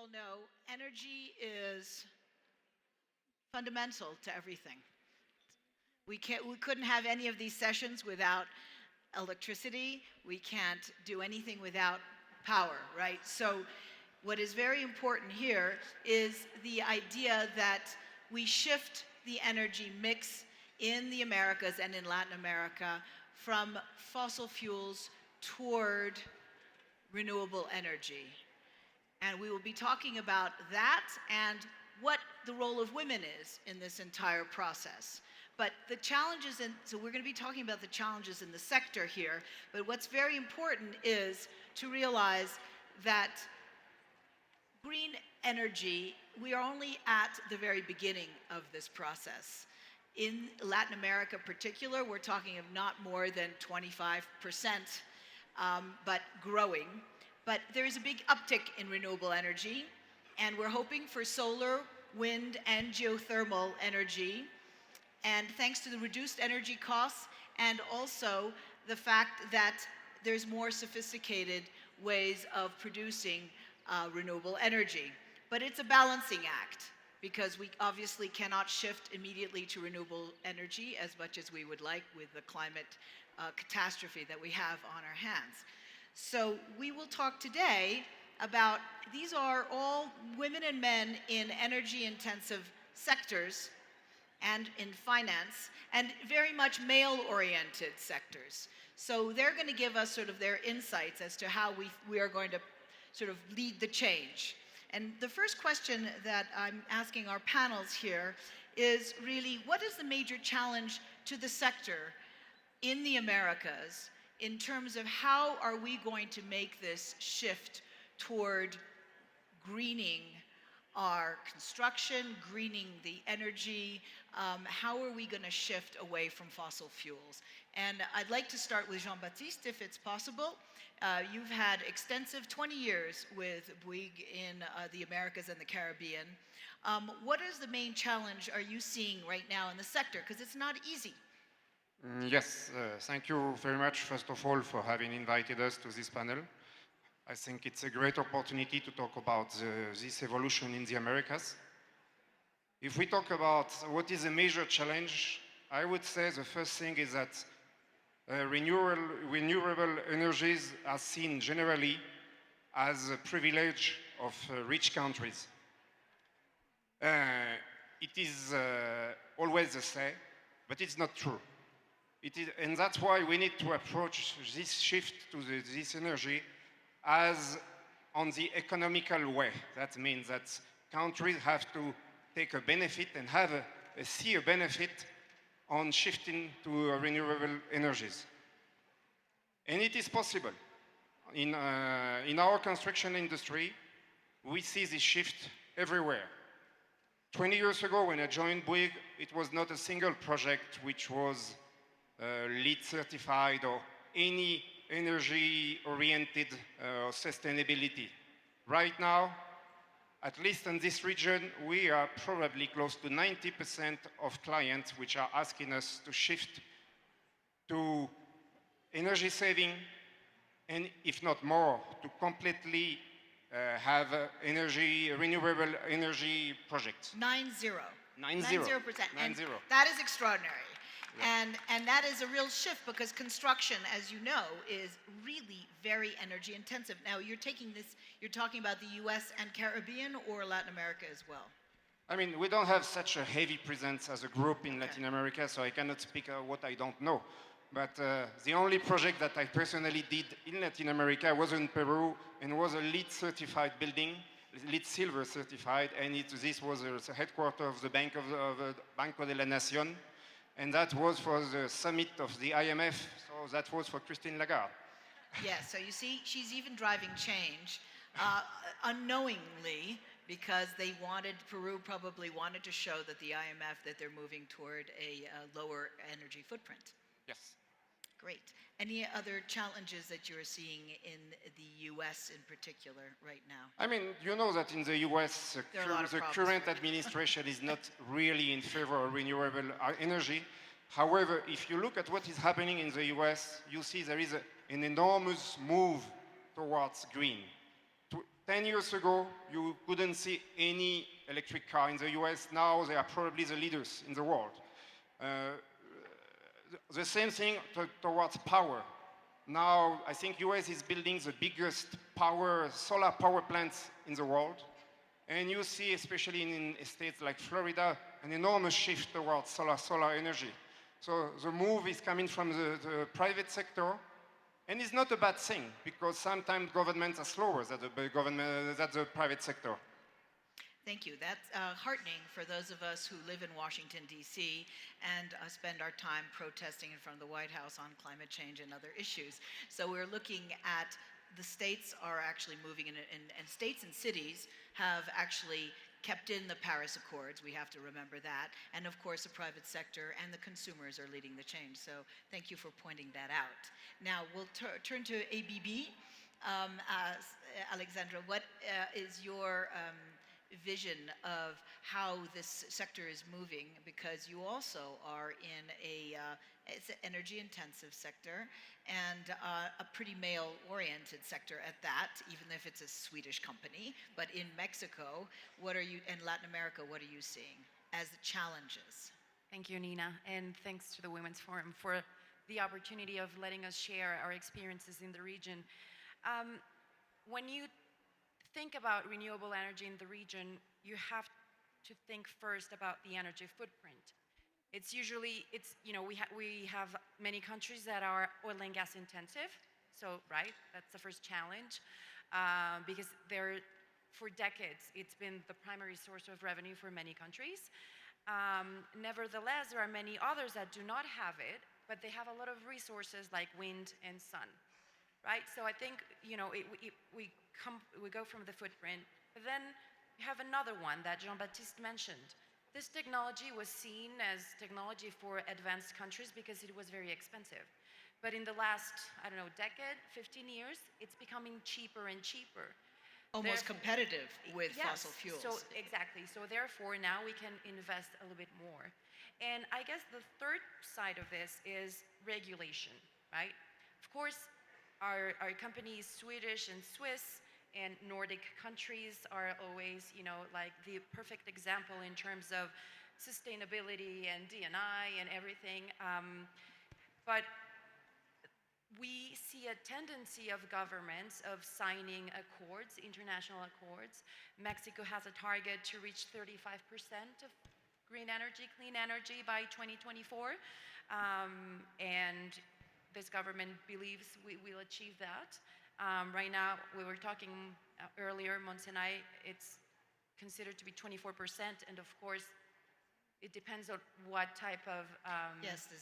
all know, energy is fundamental to everything. We couldn't have any of these sessions without electricity. We can't do anything without power, right? So what is very important here is the idea that we shift the energy mix in the Americas and in Latin America from fossil fuels toward renewable energy. And we will be talking about that and what the role of women is in this entire process. But the challenges, so we're going to be talking about the challenges in the sector here, but what's very important is to realize that green energy, we are only at the very beginning of this process. In Latin America in particular, we're talking of not more than 25%, but growing. But there is a big uptick in renewable energy, and we're hoping for solar, wind, and geothermal energy. And thanks to the reduced energy costs and also the fact that there's more sophisticated ways of producing renewable energy. But it's a balancing act because we obviously cannot shift immediately to renewable energy as much as we would like with the climate catastrophe that we have on our hands. So we will talk today about, these are all women and men in energy-intensive sectors and in finance, and very much male-oriented sectors. So they're going to give us sort of their insights as to how we are going to sort of lead the change. And the first question that I'm asking our panels here is really, what is the major challenge to the sector in the Americas in terms of how are we going to make this shift toward greening our construction, greening the energy, how are we going to shift away from fossil fuels? And I'd like to start with Jean-Baptiste, if it's possible. You've had extensive 20 years with Bouygues in the Americas and the Caribbean. What is the main challenge are you seeing right now in the sector? Because it's not easy. Yes, thank you very much, first of all, for having invited us to this panel. I think it's a great opportunity to talk about this evolution in the Americas. If we talk about what is a major challenge, I would say the first thing is that renewable energies are seen generally as a privilege of rich countries. It is always the same, but it's not true. And that's why we need to approach this shift to this energy as on the economical way. That means that countries have to take a benefit and see a benefit on shifting to renewable energies. And it is possible. In our construction industry, we see this shift everywhere. 20 years ago, when I joined Bouygues, it was not a single project which was LEED certified or any energy-oriented sustainability. Right now, at least in this region, we are probably close to 90% of clients which are asking us to shift to energy saving, and if not more, to completely have renewable energy projects. 90%. 90%. And that is extraordinary. Yeah. And that is a real shift because construction, as you know, is really very energy intensive. Now you're talking about the US and Caribbean or Latin America as well? I mean, we don't have such a heavy presence as a group in Latin America, so I cannot speak what I don't know. But the only project that I personally did in Latin America was in Peru and was a LEED certified building, LEED silver certified, and this was the headquarters of the Banco de la Nación. And that was for the summit of the IMF, so that was for Christine Lagarde. Yeah, so you see, she's even driving change unknowingly because Peru probably wanted to show that the IMF that they're moving toward a lower energy footprint. Yes. Great. Any other challenges that you're seeing in the US in particular right now? I mean, you know that in the US, the current administration is not really in favor of renewable energy. However, if you look at what is happening in the US, you see there is an enormous move towards green. 10 years ago, you couldn't see any electric car in the US. Now they are probably the leaders in the world. The same thing towards power. Now, I think US is building the biggest solar power plants in the world. And you see, especially in states like Florida, an enormous shift towards solar energy. So the move is coming from the private sector, and it's not a bad thing, because sometimes governments are slower than the private sector. Thank you. That's heartening for those of us who live in Washington, D.C., and spend our time protesting in front of the White House on climate change and other issues. So we're looking at the states are actually moving in, and states and cities have actually kept in the Paris Accords. We have to remember that. And of course, the private sector and the consumers are leading the change. So thank you for pointing that out. Now we'll turn to ABB. Alexandra, what is your vision of how this sector is moving, because you also are in it's an energy intensive sector and a pretty male oriented sector at that, even if it's a Swedish company. But in Mexico, and Latin America, what are you seeing as the challenges? Thank you, Nina, and thanks to the Women's Forum for the opportunity of letting us share our experiences in the region. When you think about renewable energy in the region, you have to think first about the energy footprint. We have many countries that are oil and gas intensive, so that's the first challenge, because for decades it's been the primary source of revenue for many countries. Nevertheless, there are many others that do not have it, but they have a lot of resources like wind and sun. Right, so I think we go from the footprint, but then you have another one that Jean-Baptiste mentioned. This technology was seen as technology for advanced countries because it was very expensive. But in the last, decade, 15 years, it's becoming cheaper and cheaper. Almost competitive with fossil fuels. So exactly. So therefore, now we can invest a little bit more. And I guess the third side of this is regulation, right? Of course, our companies, Swedish and Swiss and Nordic countries, are always, like the perfect example in terms of sustainability and D&I and everything. But we see a tendency of governments of signing accords, international accords. Mexico has a target to reach 35% of green energy, clean energy by 2024. And this government believes we will achieve that. Right now, we were talking earlier, Mons and I, it's considered to be 24%, and of course, it depends on what type of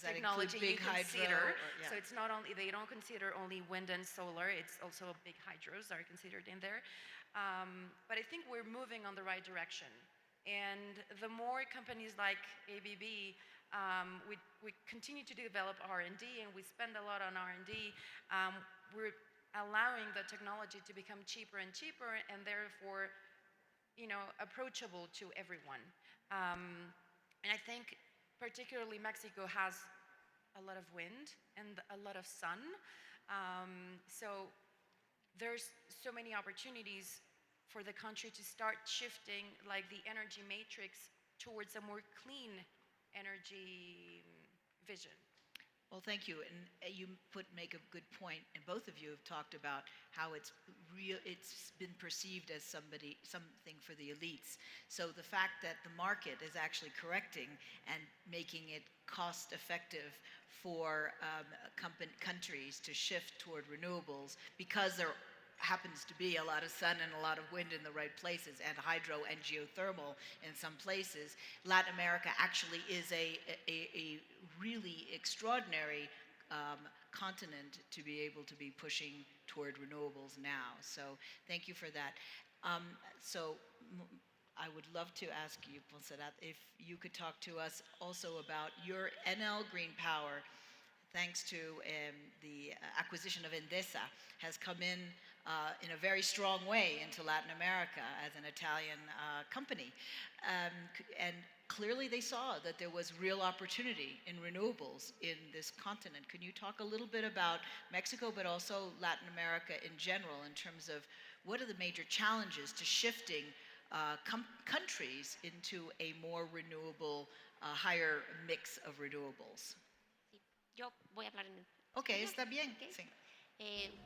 technology you consider. So it's not only, they don't consider only wind and solar, it's also big hydros are considered in there. But I think we're moving on the right direction. And the more companies like ABB, we continue to develop R&D, and we spend a lot on R&D. We're allowing the technology to become cheaper and cheaper, and therefore, approachable to everyone. And I think particularly Mexico has a lot of wind and a lot of sun. So there's so many opportunities for the country to start shifting like the energy matrix towards a more clean energy vision. Well, thank you, and you make a good point, and both of you have talked about how it's been perceived as something for the elites. So the fact that the market is actually correcting and making it cost effective for countries to shift toward renewables, because there happens to be a lot of sun and a lot of wind in the right places, and hydro and geothermal in some places. Latin America actually is a really extraordinary continent to be able to be pushing toward renewables now. So thank you for that. So I would love to ask you, Montserrat, if you could talk to us also about your Enel Green Power, thanks to the acquisition of Endesa, has come in in a very strong way into Latin America as an Italian company. And clearly they saw that there was real opportunity in renewables in this continent. Can you talk a little bit about Mexico, but also Latin America in general, in terms of what are the major challenges to shifting countries into a more renewable, higher mix of renewables? Yo voy a hablar en Okay, español, está bien. ¿ok? Sí.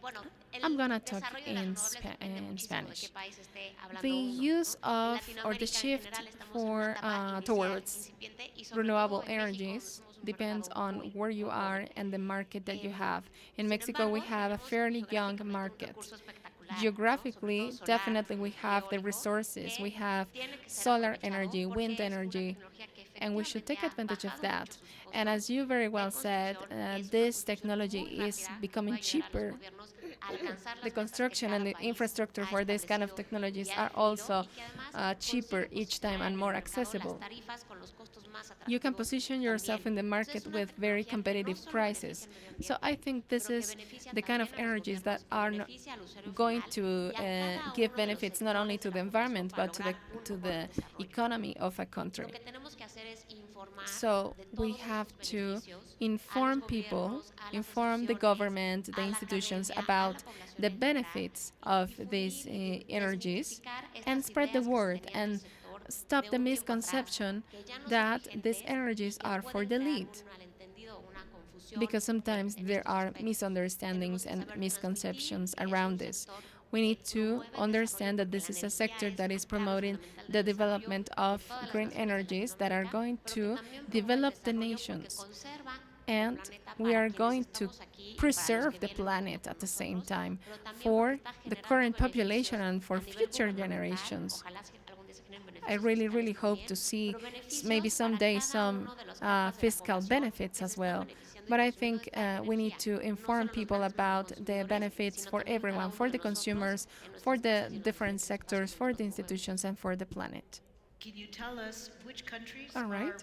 Bueno, I'm el gonna talk desarrollo de las in, renovables depende in muchísimo de Spanish. qué país esté The hablando uno, use ¿no? En of or the Latinoamérica en shift general estamos en for una etapa inicial, towards incipiente, y sobre todo renewable en México, donde energies somos un depends mercado on muy, where you muy are joven. and the market that you Em, have. In Sin Mexico, we embargo, have a tenemos fairly young geográficamente un market. recurso espectacular, ¿no? Sobre Geographically, todo solar definitely we y have the eólico, resources. We que have tiene que ser solar aprovechado energy, porque wind es una energy, tecnología que and we should efectivamente take ha advantage of bajado that. mucho sus And as costos you very de well said, construcción y es una this construcción technology muy is rápida que becoming puede ayudar a los cheaper. gobiernos a alcanzar The las metas que construction cada and the país infrastructure ha for this kind of establecido technologies y ha are definido, also y que además cheaper consigue each time posicionar and en more el mercado las accessible. tarifas con los costos más You can atractivos position yourself también. in the Entonces, market es una with very tecnología que no competitive solo prices. beneficia al medio So I ambiente, think this pero que is beneficia the kind of también a los energies that gobiernos, que are beneficia al usuario going final to y a cada give uno de los benefits not only sectores to de the la población environment para but lograr un to mejor the desarrollo. economy of a Lo country. que tenemos que hacer es informar So de we todos have estos to beneficios a los inform people, gobiernos, a las inform the asociaciones, government, the a la institutions academia, a about la población the en general, benefits of y these difundir y energies desmitificar and estas spread the ideas que se word tenían del and sector stop de the un tiempo atrás, misconception que ya no son that these vigentes y energies que are for pueden the crear elite. un malentendido o una confusión Because sometimes en there estos are aspectos. misunderstandings Tenemos que and saber misconceptions transmitir que es un around this. sector We que need to promueve el understand desarrollo that porque this la is a energía sector es that una is clave promoting fundamental the del desarrollo development de of todas las green naciones de energies that are Latinoamérica, going pero que to también promueve el develop the desarrollo porque nations. conserva And el planeta we para are quienes going to estamos aquí y para los preserve que the vienen planet junto at con the same nosotros, time pero también for porque está the generando current beneficios population and for a nivel future gubernamental. generations. Ojalá algún día se generen I beneficios really, fiscales really hope también, to see pero beneficios maybe para someday cada some uno de las capas de la fiscal población benefits que se as está well. beneficiando y But I consumiendo think esta we need energía. to No inform solo los people grandes about the consumidores, benefits sino for también cada everyone, uno for de the nosotros consumers, en nuestras for the casas y en los different diferentes sectors, espacios for donde the nos movemos. institutions, and for the planet. Can you tell us which countries All right.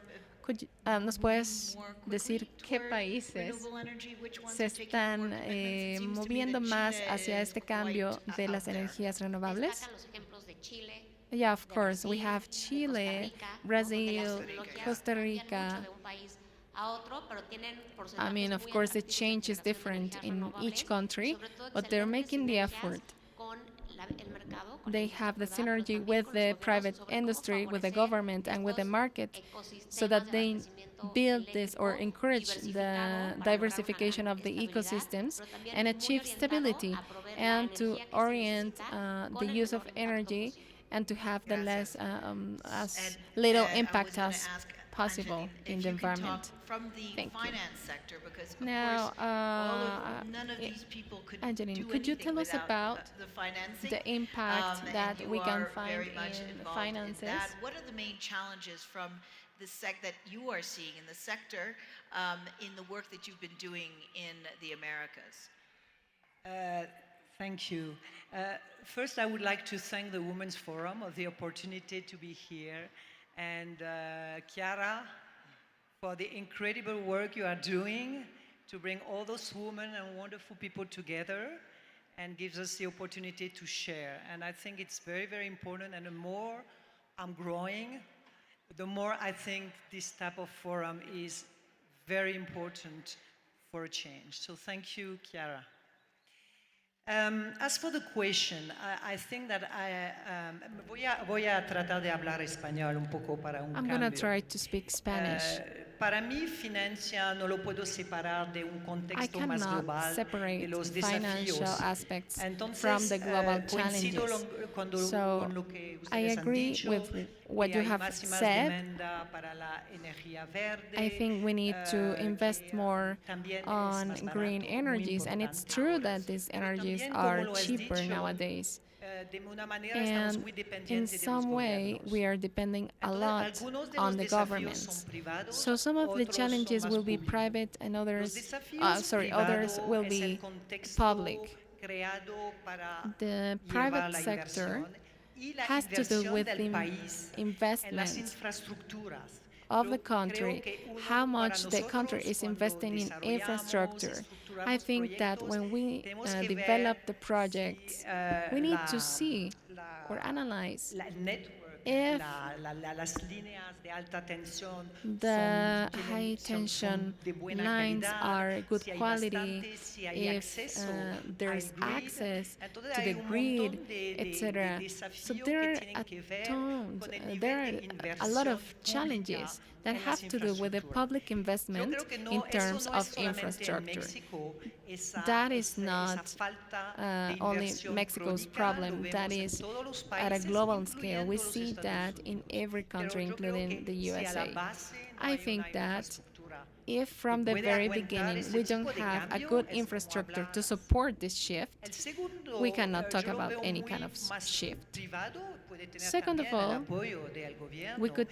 are ¿Nos moving puedes more decir quickly qué toward países renewable energy? Which ones se are taking more están commitments? It seems to me moviendo that más Chile hacia is este quite cambio de out las there. energías renovables? Destacan los ejemplos de Chile, Yeah, of de course. We Brasil, have de Costa Chile, Rica, ¿no? Donde las Brazil, tecnologías Costa cambian mucho Rica. de un país a otro, pero tienen I porcentajes mean, of muy course, the atractivos de change is generación de different energías in each renovables, country, sobre todo but they're excelentes making the sinergias effort. con el mercado, con la They industria have the privada, pero synergy también with con los the gobiernos private sobre cómo industry, with the favorecer government, and with the estos market, so ecosistemas that de they abastecimiento build this or eléctrico encourage the diversificado para lograr una diversification gran of the estabilidad, ecosystems pero también and muy achieve orientado stability, a proveer la and to energía que se orient necesita the con el use of menor impacto energy posible. and to have the less Gracias. as And little I impact was gonna as ask possible Angeline in if the you can environment. talk from the Thank you. finance sector, because of Now, course none of these people could Angeline, do could you anything tell us without about the financing. the impact that and we you can are find very much in involved finances? in that. What are the main challenges from the that you are seeing in the sector in the work that you've been doing in the Americas? Thank you. First, I would like to thank the Women's Forum of the opportunity to be here, and Chiara for the incredible work you are doing to bring all those women and wonderful people together and gives us the opportunity to share. And I think it's very, very important, and the more I'm growing, the more I think this type of forum is very important for a change. So thank you, Chiara. As for the question, I think that voy a tratar de hablar español un poco para un I'm cambio. going to try to speak Spanish. Para mí, financia no lo puedo separar de un I contexto más cannot global separate de los financial desafíos. aspects Entonces, from the global coincido challenges. con lo que I ustedes han agree dicho, with what que you hay have más y más said. demanda para la energía verde, I think we need to invest que, more también es on más barato, green muy energies, and it's importante true ahora. that these Pero energies también, are como lo has cheaper dicho, nowadays. de una manera estamos And muy in dependientes de los some way, gobiernos. we are depending a Entonces, lot algunos de on los the desafíos governments. son privados, So some of the otros son challenges más will be públicos. private, and Los others, desafíos others privados will es el be contexto public. creado para The llevar private la sector inversión y la has to do inversión with del the país en las investment infraestructuras. of Yo the creo country, que uno, how para much the country nosotros, is cuando investing in desarrollamos infrastructure. estructuras I think that when we develop the projects, we need to see or analyze if las líneas de alta tensión the high tension de buena lines calidad, are good si hay quality, bastante, si hay if acceso there's al grid. access Entonces to hay the un grid, montón de etc. So desafíos there que are tienen que ver tons, con el nivel there de are a lot inversión of challenges pública that en las have to do with the infraestructuras. public Yo investment creo que in eso terms no es of solamente en infrastructure. México, That is esa not falta de only inversión Mexico's crónica, problem, lo that vemos en is todos los at a países, global scale. We incluyendo los see Estados that in Unidos. every Pero country, yo creo including que the si a la USA. base no I hay think una that infraestructura if from que the puede very aguantar beginning ese we don't tipo de have a cambio, good es como infrastructure to hablas. support this shift, El segundo, we cannot talk yo lo about veo any muy kind of más shift. privado, puede tener Second of también el all, apoyo del gobierno, we could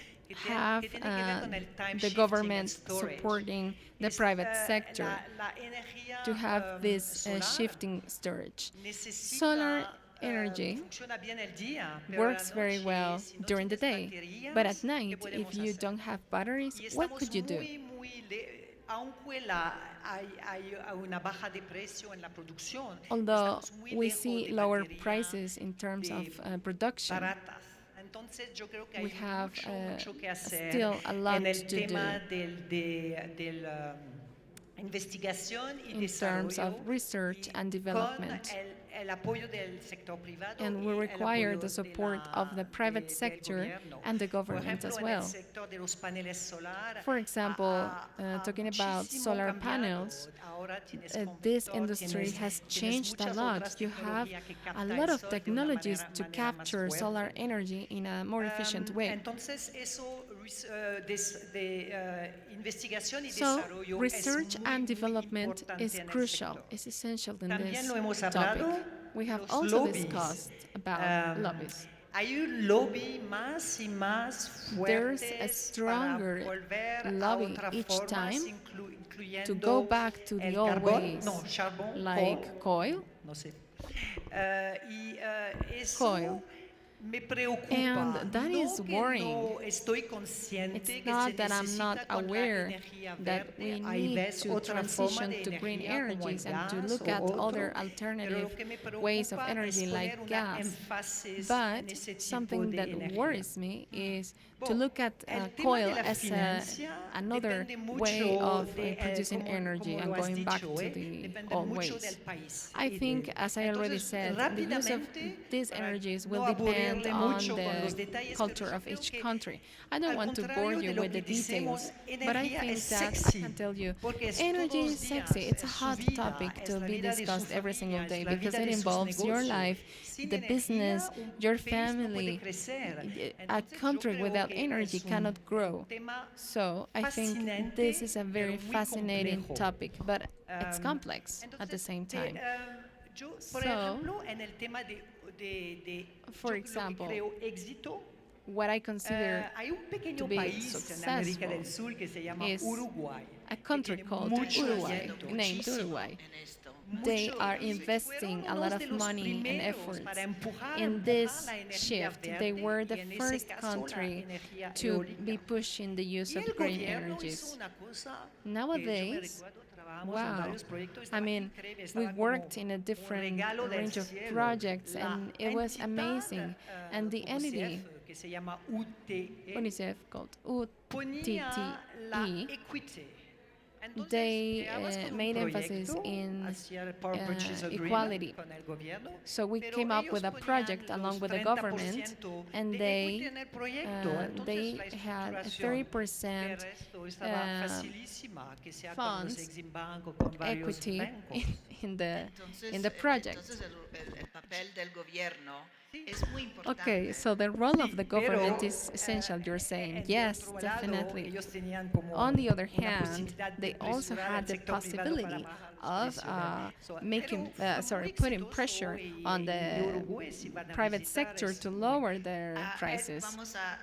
have que tiene que ver con el time the shifting government and storage. supporting the Es, private sector la energía to have this solar shifting storage. necesita, Solar energy funciona bien el día, pero works la very noche, well si no during the tienes day, baterías, but at ¿qué night, podemos if you hacer? don't have batteries, Y what estamos could you do? aunque hay una baja de precio en la producción, Although estamos muy we lejos see de lower baterías prices in terms of production, baratas. Entonces yo creo que we hay have mucho que hacer still a lot en el to tema do del investigación y in terms of desarrollo research y and con development. el apoyo del sector privado And y we el require apoyo the support of the private del sector gobierno. and the Por government ejemplo, as en well. el sector de los paneles solar, For example, talking about muchísimo solar cambiado. panels, Ahora tienes this convector, industry has tienes changed a muchas lot. otras You have tecnologías que a captan lot el of sol de una technologies to manera más capture fuerte. solar energy in a more efficient way. Entonces, eso investigación y So, desarrollo research es and muy development importante is en el crucial, sector. is essential in También this lo hemos topic. hablado, We have los also lobbies. discussed about lobbies. Hay un lobby más y más There's fuerte a stronger para volver a lobby otras each formas, time incluyendo to go back to the el old carbón, ways, no, charbón, like coal. no sé. Y eso Coil. me preocupa. And that no is que worrying. no estoy consciente It's que not se that I'm not necesita con la aware energía that verde. we Ahí need ves to otra forma transition de to green energía como el energies and to gas look o at otro, other pero alternative lo que me ways of preocupa energy es like poner una gas. énfasis en But ese tipo something de that energía. worries me is to Bon, look at el tema coal de la as financia another depende way mucho of de, producing como energy lo and has going back dicho, to the depende old mucho ways. del país I y think, de- as I already Entonces, said, the use of rápidamente, these para energies no will depend aburrirle on mucho con los the detalles, culture pero of yo creo each que, country. I don't al want to bore contrario you de lo with the que decimos, details, but I energía think es that I sexy, can tell you porque es energy todos is los sexy. días, It's a es su hot vida, topic es to la be vida de su discussed every single familia, day es la because vida it de sus involves your negocios. life, Sin the energía, business, un your país no puede family. crecer. A Entonces, yo country creo without que energy es un cannot grow. tema So I think fascinante, this is a very pero muy fascinating complejo. topic, but it's Um, complex at the entonces, same time. yo, por So, ejemplo, en el tema for yo example, lo que creo éxito, what I consider hay un pequeño to be país en América del successful Sur que se llama is Uruguay. a que country tiene called mucho Uruguay, éxito, named Muchísimo Uruguay. en esto. They mucho, are y investing fueron a unos lot de of los money and primeros efforts para empujar in this la energía shift. verde, They were the y en ese first caso la country energía to eólica. be pushing the use Y of el green gobierno hizo energies. una cosa que yo me Nowadays, recuerdo, trabajamos en wow, varios proyectos, I estaba mean, increíble, we estaba como worked in a un different regalo del range of cielo. projects La and it was entidad, amazing. And the entity, UNICEF, que se llama UTE, UNICEF called ponía la UTTE, equity. Entonces, they llegabas con un made emphasis proyecto, in hacía el power purchase agreement equality. con el gobierno, So we pero came up ellos with a ponían project los along with the government, 30% and de they equity en el proyecto. Entonces, they la had a estructuración 30% de resto estaba uh, facilísima, que sea con los funds, Exim Banco, con varios equity bancos. in the Entonces, project. entonces el papel del gobierno es muy importante. Okay, so the role of the government Pero, is essential, you're saying. de Yes, otro lado, definitely. ellos tenían como On the other una hand, posibilidad de they also presionar had al the sector privado para possibility bajar los of precios. So, making, pero fue muy putting exitoso pressure y- on y the Uruguay, si van a private visitar, sector es to muy- lower their prices. Vamos a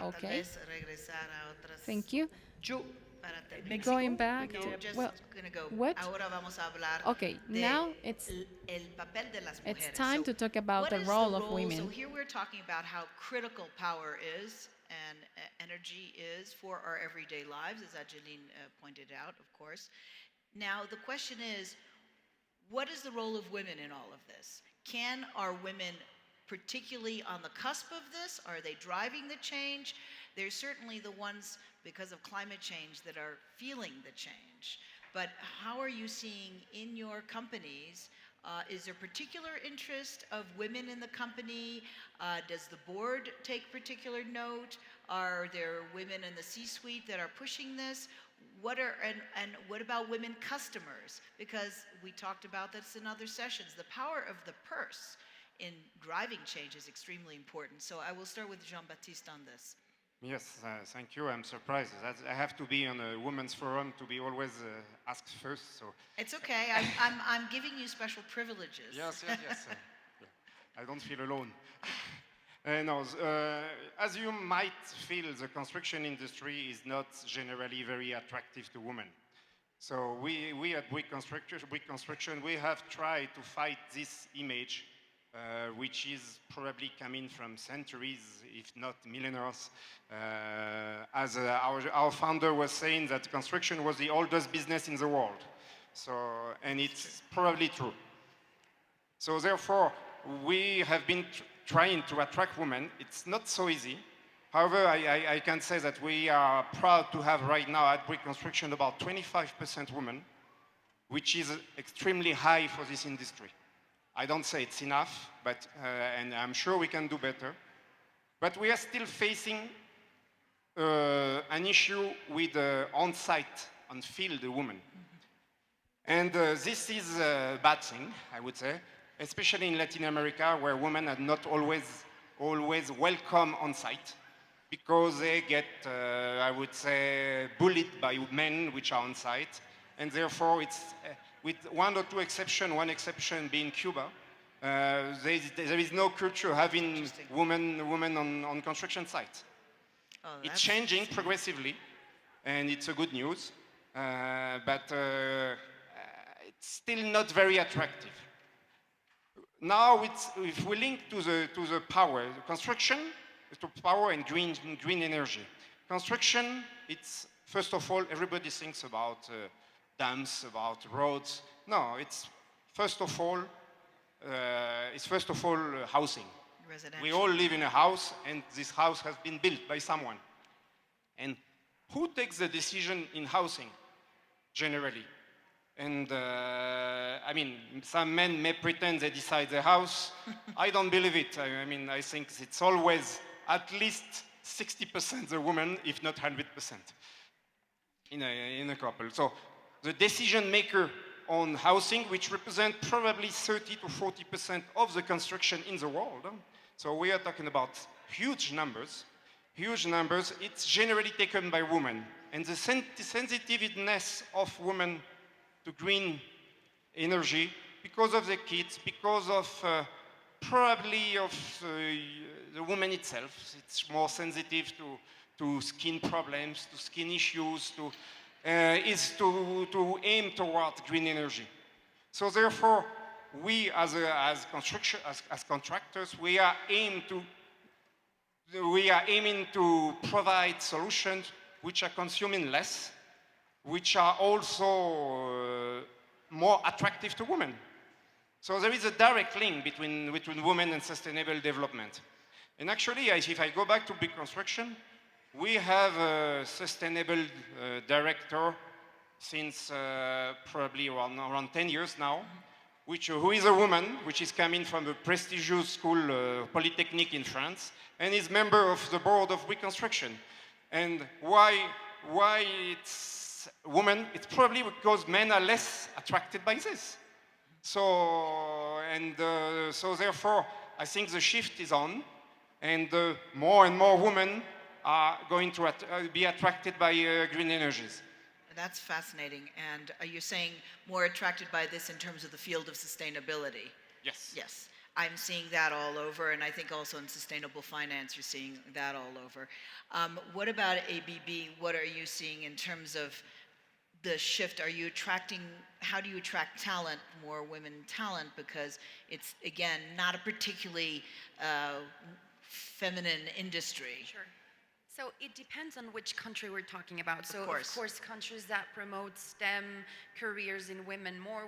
Okay. tal vez regresar a otras. Thank you. Yo, Para terminar. México, Going back No, to, just well, gonna go. what? Ahora vamos a hablar Okay, de now it's el papel de las mujeres. it's time to talk about what the is role of So women. here we're talking about how critical power is and energy is for our everyday lives, as Angeline pointed out, of course. Now, the question is, what is the role of women in all of this? Are women particularly on the cusp of this? Are they driving the change? They're certainly the ones, because of climate change, that are feeling the change. But how are you seeing in your companies, is there particular interest of women in the company? Does the board take particular note? Are there women in the C-suite that are pushing this? What about women customers? Because we talked about this in other sessions. The power of the purse in driving change is extremely important. So I will start with Jean-Baptiste on this. Yes, thank you. I'm surprised. I have to be on a women's forum to be always asked first. So it's okay. I'm giving you special privileges. Yes. I don't feel alone. No, as you might feel, the construction industry is not generally very attractive to women. So we at Bouygues Construction, we have tried to fight this image, which is probably coming from centuries, if not millennia. As our founder was saying, that construction was the oldest business in the world. So, and it's probably true. So therefore, we have been trying to attract women. It's not so easy. However, I can say that we are proud to have right now at Bouygues Construction about 25% women, which is extremely high for this industry. I don't say it's enough, but and I'm sure we can do better. But we are still facing an issue with on-site, on-field women. And this is a bad thing, I would say, especially in Latin America, where women are not always welcome on site, because they get, I would say, bullied by men which are on site, and therefore it's, with one or two exceptions, one exception being Cuba, there is no culture having women on construction sites. Oh, it's changing progressively, and it's a good news, but it's still not very attractive. Now, if we link to the power, construction, to power and green energy. Construction, it's first of all, everybody thinks about dams, about roads. No, it's first of all housing. Residential. We all live in a house, and this house has been built by someone. And who takes the decision in housing, generally? And I mean, some men may pretend they decide the house. I don't believe it. I mean, I think it's always at least 60% the woman, if not 100%, in a couple. So the decision maker on housing, which represent probably 30 to 40% of the construction in the world. So we are talking about huge numbers. It's generally taken by women. And the sensitiveness of women to green energy, because of the kids, because of probably of the woman itself. It's more sensitive to skin problems, to skin issues, is to aim toward green energy. So therefore, we as contractors, we are aiming to provide solutions which are consuming less, which are also more attractive to women. So there is a direct link between women and sustainable development. And actually, if I go back to big construction, we have a sustainable director since probably around 10 years now, who is a woman, which is coming from a prestigious school, Polytechnique in France, and is member of the board of Bouygues Construction. And why it's women? It's probably because men are less attracted by this. So therefore, I think the shift is on, and more and more women are going to be attracted by green energies. That's fascinating. And are you saying more attracted by this in terms of the field of sustainability? Yes. Yes. I'm seeing that all over, and I think also in sustainable finance you're seeing that all over. What about ABB? What are you seeing in terms of the shift? How do you attract talent, more women talent? Because it's, again, not a particularly feminine industry. Sure. So it depends on which country we're talking about. So course. of course, countries that promote STEM careers in women more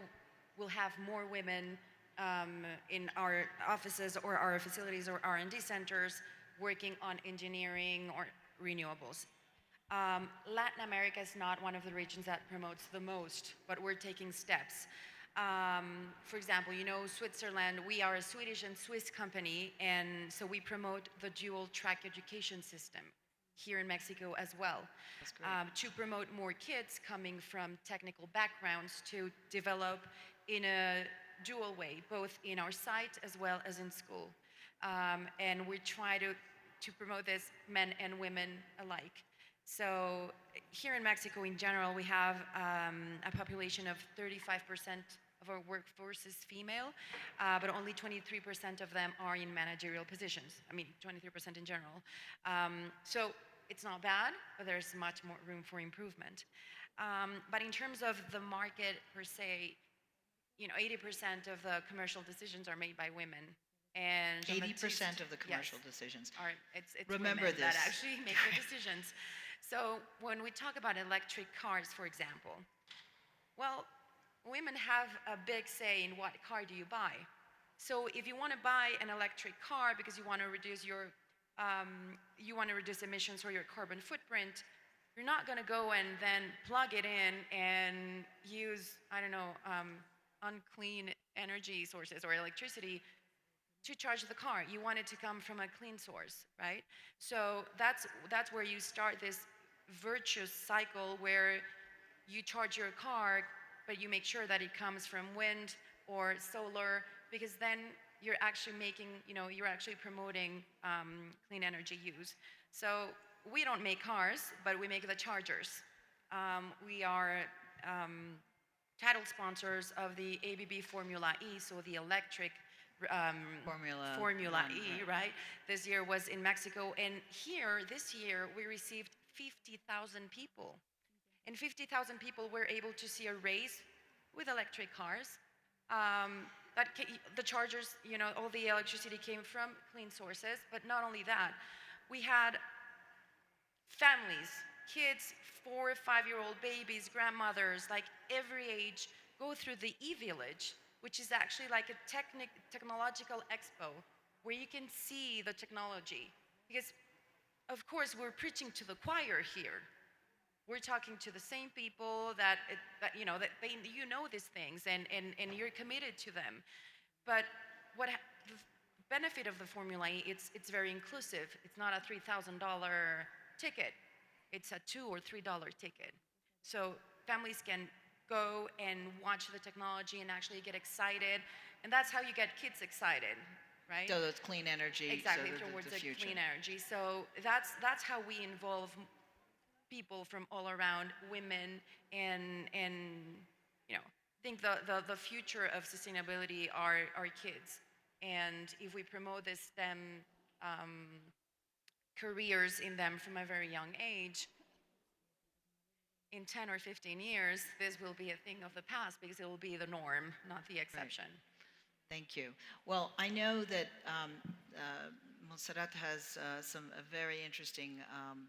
will have more women in our offices or our facilities or R&D centers working on engineering or renewables. Latin America is not one of the regions that promotes the most, but we're taking steps. For example, you know, Switzerland, we are a Swedish and Swiss company, and so we promote the dual track education system here in Mexico as well. That's great. To promote more kids coming from technical backgrounds to develop in a dual way, both in our site as well as in school. And we try to promote this men and women alike. So here in Mexico in general, we have a population of 35% of our workforce is female, but only 23% of them are in managerial positions. I mean, 23% in general. So it's not bad, but there's much more room for improvement. But in terms of the market per se, you know, 80% of the commercial decisions are made by women. And 80% of the commercial yes, decisions. it's Remember women that this. actually make the decisions. So when we talk about electric cars, for example, well, women have a big say in what car do you buy. So if you want to buy an electric car because you want to reduce emissions or your carbon footprint, you're not going to go and then plug it in and use, I don't know, unclean energy sources or electricity to charge the car. You want it to come from a clean source, right? So that's where you start this virtuous cycle where you charge your car, but you make sure that it comes from wind or solar, because then you're actually making, you know, you're actually promoting clean energy use. So we don't make cars, but we make the chargers. We are title sponsors of the ABB Formula E, so the electric Formula E, right? This year was in Mexico, and here, this year, we received 50,000 people. And 50,000 people were able to see a race with electric cars. The chargers, you know, all the electricity came from clean sources, but not only that, we had families, kids, 4- or 5-year-old babies, grandmothers, like every age, go through the e-village, which is actually like a technological expo where you can see the technology. Because, of course, we're preaching to the choir here. We're talking to the same people that you know these things and you're committed to them. But the benefit of the Formula E, it's very inclusive. It's not a $3,000 ticket. It's a $2 or $3 ticket. So families can go and watch the technology and actually get excited. And that's how you get kids excited, right? So it's clean energy. Exactly, so towards the the future. clean energy. So that's how we involve people from all around, women, and you know, think the future of sustainability are kids. And if we promote this STEM careers in them from a very young age, in 10 or 15 years, this will be a thing of the past because it will be the norm, not the exception. Right. Thank you. Well, I know that Montserrat has a very interesting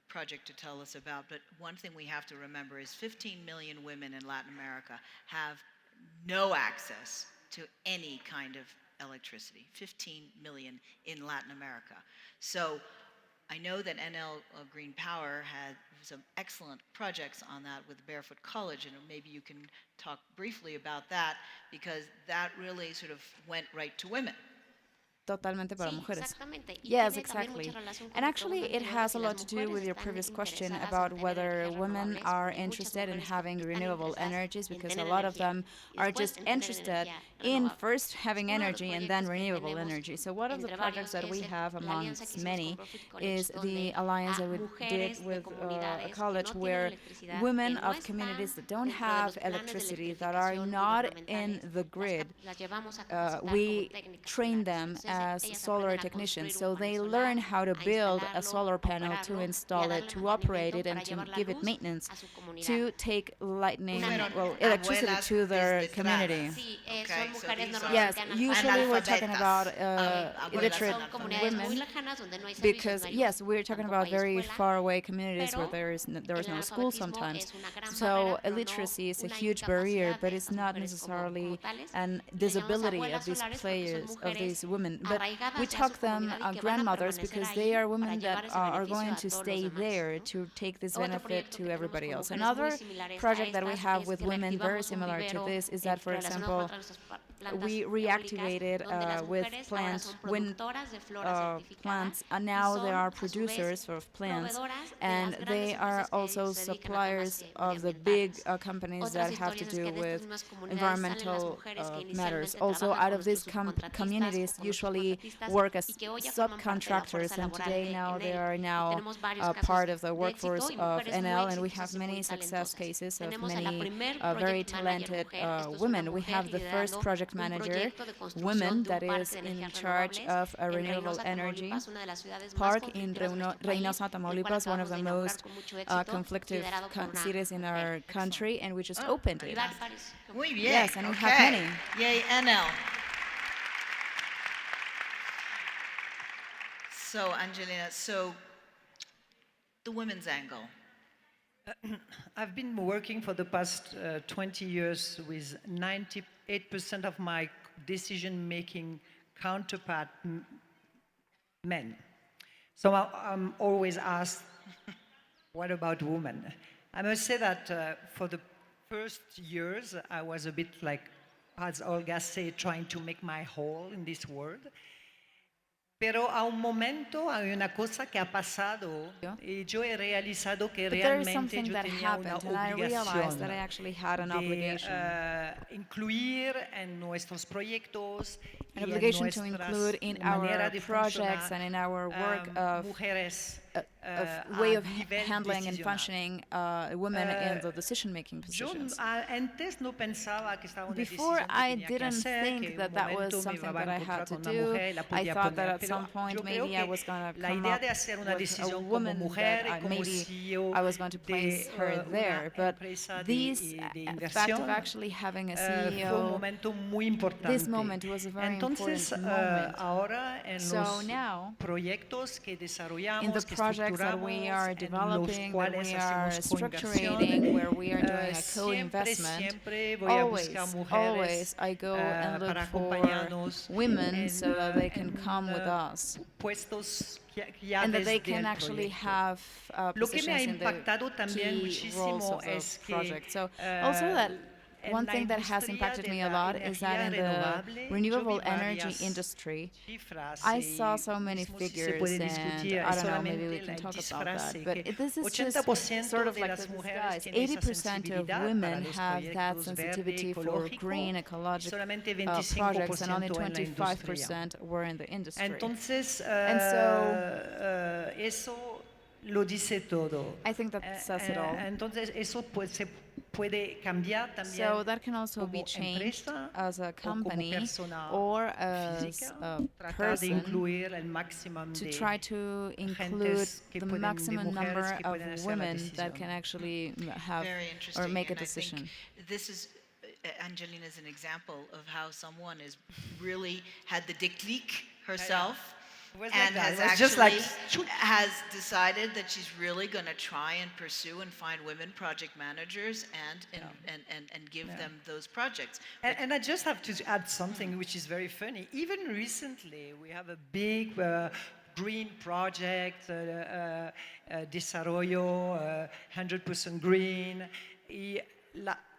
project to tell us about, but one thing we have to remember is 15 million women in Latin America have no access to any kind of electricity. 15 million in Latin America. So I know that Enel Green Power had some excellent projects on that with Barefoot College, and maybe you can talk briefly about that, because that really sort of went right to women. Totalmente para Sí, mujeres. exactamente. Y Yes, tiene también exactly. mucha relación con And la actually, pregunta it anterior has de a si lot las to do with mujeres your están previous question interesadas about en tener whether energías women renovables, are porque muchas interested in mujeres having están renewable interesadas energies, en because a tener lot of energía them y are después just en tener interested energía in renovable. first having Uno de los energy and then proyectos que renewable tenemos energy. So one of the entre projects varios that es we have la alianza amongst que hicimos many con Profit College, is the donde alliance a that we mujeres did de with a comunidades que college no tienen where electricidad, women que no of communities están that don't dentro de have los planes de electricity, that are electrificación not in gubernamentales, the grid, las llevamos a capacitar como we técnicas train solares. them Entonces, as ellas solar aprenden a technicians. construir So un they panel learn solar, how to a build a instalarlo, solar a panel, to operarlo y a install it, darle to operate mantenimiento it, and para to llevar la give it luz maintenance, a su comunidad. to take lightning, Fueron electricity abuelas to their desde community. atrás. Sí, Okay. So mujeres these are Yes, normalmente usually we're talking analfabetas. about Abuelas illiterate son comunidades muy women lejanas donde no hay servicios, because no hay luz, yes, we're talking tampoco about hay very escuela, far away communities where pero there is el no school analfabetismo sometimes. es una gran So barrera, pero no illiteracy is a una huge barrier, incapacidad but de it's estas not mujeres necessarily tales. an Y le llamamos disability abuelas of these solares porque son players, of mujeres these women. But arraigadas we ya a su talk them comunidad y que van a grandmothers permanecer because ahí they are para women llevar that ese are beneficio going a to todos los stay demás, there ¿no? to take this Otro benefit proyecto to que tenemos everybody con else. mujeres Another muy similares a project that we estas have es with que women very reactivamos un similar to vivero this is that, for relacionado example, con nuestras plantas we eólicas, reactivated donde las with mujeres ahora plant son wind productoras de flora certificada plants, and y now son, they are a su vez, producers of plants, proveedoras de and las grandes they are empresas que also se dedican a temas suppliers of the big medioambientales. companies Otras that have to historias es do que de estas with mismas comunidades salen las environmental mujeres que matters. inicialmente Also, trabajan out con of these nuestros subcontratistas communities, o con nuestros usually contratistas work as y que hoy ya forman parte de la subcontractors, fuerza and laboral today de now they Enel. are Y now tenemos varios casos part of the de workforce éxito y of mujeres muy Enel, and we have exitosas y many muy success talentosas. cases of Tenemos a la many primer very project manager talented mujer. Esto es una women. We mujer have the first liderando project un manager, proyecto de construcción woman, de un that parque is de in energías charge renovables of a en renewable Reynosa, energy Tamaulipas, una de las ciudades más park in conflictivas de nuestro país, Reynosa, el cual Tamaulipas, one of acabamos the de inaugurar most con mucho éxito, conflictive liderado por una cities in mujer. our country, and we just Oh, opened it. Varios. Muy bien. Yes, and we have Okay. many. Yay, Enel. So, Angelina, so the women's angle. I've been working for the past 20 years with 98% of my decision-making counterpart men. So I'm always asked, what about women? I must say that for the first years, I was a bit like, as Olga said, trying to make my hole in this world. Pero a un momento hay una cosa que ha pasado y yo he realizado que But there is realmente something yo that tenía una happened, and I realized that I obligación actually had an de obligation. incluir en nuestros proyectos An y en obligation to nuestras include in manera our de projects funcionar, and in our work of mujeres way a of nivel handling and decisional. functioning women in the decision-making Yo positions. antes no pensaba que estaba una Before, decisión que I tenía que didn't hacer, think que that un that was momento me something iba a that I had encontrar to con una do. mujer y la I podía thought that poner. at Pero some point yo creo maybe I que was going to la come idea up de hacer una with a decisión como woman mujer that y como maybe CEO I was going to place de her there. But empresa this de fact inversión of actually having a fue un CEO, momento muy importante. this moment was a very Entonces, important moment. ahora en So los now, proyectos que desarrollamos, in the que projects that we are estructuramos, en los developing, that cuales we are hacemos coinversión, structuring, where we are doing a co-investment, siempre voy a buscar always mujeres I go and look para for acompañarnos women so that they can come with us, puestos and that llaves they can del actually proyecto. have Lo que me ha positions in the impactado también key roles muchísimo of the es que project. So also that en one la thing that has industria impacted de me a la lot is that in energía the renovable, yo renewable vi energy varias industry, cifras I y saw so many mismo si se figures, puede and discutir, I es don't know, maybe solamente we can el talk about disfraz that. But que this is just 80% sort of de like las the mujeres disguise. tienen esa 80% of sensibilidad women para los have that proyectos sensitivity verde, for ecológico, green, y ecologic solamente projects, and only 25% en la industria. 25% were in the industry. Entonces, And so, eso lo dice todo. I think that says it all. Entonces, eso pues, se puede cambiar también So that can also be como changed empresa as a o como company persona or as física, a tratar de person incluir el máximo to de try to include gentes que the pueden- de maximum mujeres number que of pueden hacer la women that decisión. can actually have Very or interesting. make a and I think decision. this is, Angelina is an example of how someone is really had the déclic herself. It was And like that. has It was just like, actually has decided that she's really going to try and pursue and find women project managers and give them those projects. and I just have to add something which is very funny. Even recently, we have a big green project, desarrollo 100% green. Y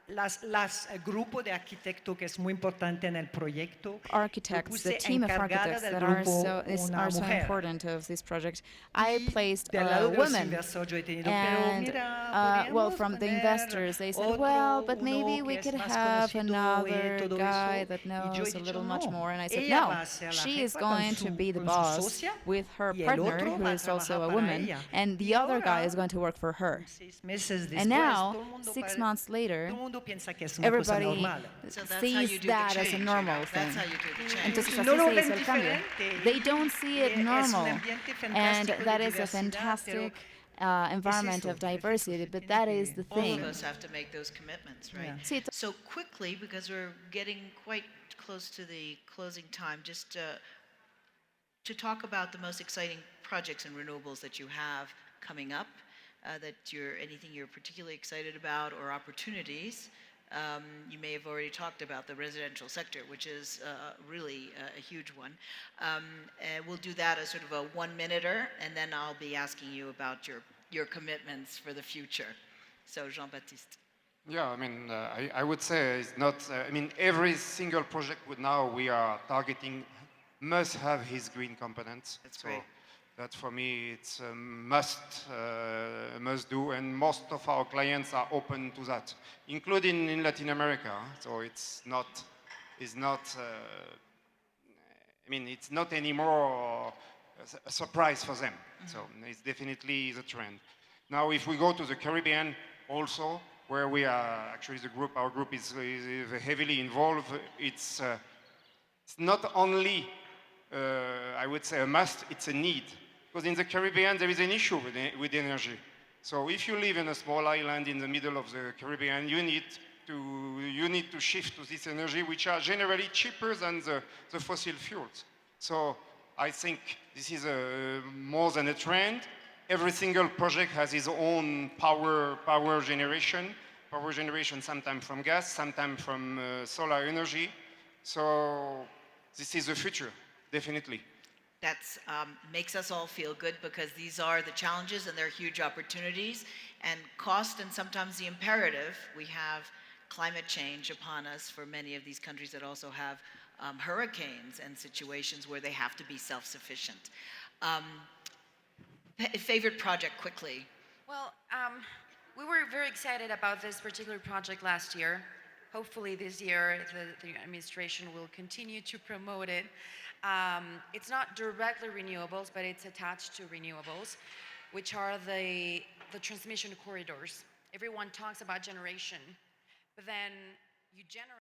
el grupo de arquitectos que es muy importante en el proyecto. Architects, the puse team of encargada architects del that are grupo so una mujer. important of this project, I placed Del lado de los women. inversores yo he tenido, pero And mira, well, podríamos from the poner investors, they said, otro, well, but uno maybe que we es could más have conocido y another todo guy eso. that Y yo he knows a dicho, little much no. more. And I said, Ella no, va a ser la she is jefa con going to su- be the con su boss socia, with her y el partner, otro who va a is also trabajar a para woman, ella. and the Y other guy ahora, is going to work for her. 6 meses después, And now, todo el mundo 6 pare- months later, todo el mundo piensa que es una cosa everybody normal. So that's how sees you do that the as a change, normal you know? thing. That's how you do the change. Entonces No así lo se ven hizo el cambio. diferente. They don't see it Es un normal. ambiente And fantástico de that is a diversidad, fantastic environment of diversity, but that is the All thing. of us have to make those commitments, right? Yeah. See, So quickly, because we're getting quite close to the closing time, just to talk about the most exciting projects in renewables that you have coming up, anything you're particularly excited about or opportunities. You may have already talked about the residential sector, which is really a huge one. We'll do that as sort of a one-minuter, and then I'll be asking you about your commitments for the future. So, Jean-Baptiste. Yeah, I mean, I would say it's not, I mean, every single project now we are targeting must have his green components. That's so great. that for me, it's a must do, and most of our clients are open to that, including in Latin America. So it's not, I mean, it's not anymore a surprise for them. So it's definitely the trend. Now, if we go to the Caribbean also, where we are actually our group is heavily involved. It's not only, I would say, a must, it's a need. Because in the Caribbean, there is an issue with energy. So if you live in a small island in the middle of the Caribbean, you need to shift to this energy, which are generally cheaper than the fossil fuels. So I think this is more than a trend. Every single project has its own power generation. Power generation sometimes from gas, sometimes from solar energy. So this is the future, definitely. That makes us all feel good, because these are the challenges and they're huge opportunities, and cost and sometimes the imperative. We have climate change upon us for many of these countries that also have hurricanes and situations where they have to be self-sufficient. Favorite project, quickly? Well, we were very excited about this particular project last year. Hopefully this year the administration will continue to promote it. It's not directly renewables, but it's attached to renewables, which are the transmission corridors. Everyone talks about generation, but then you generate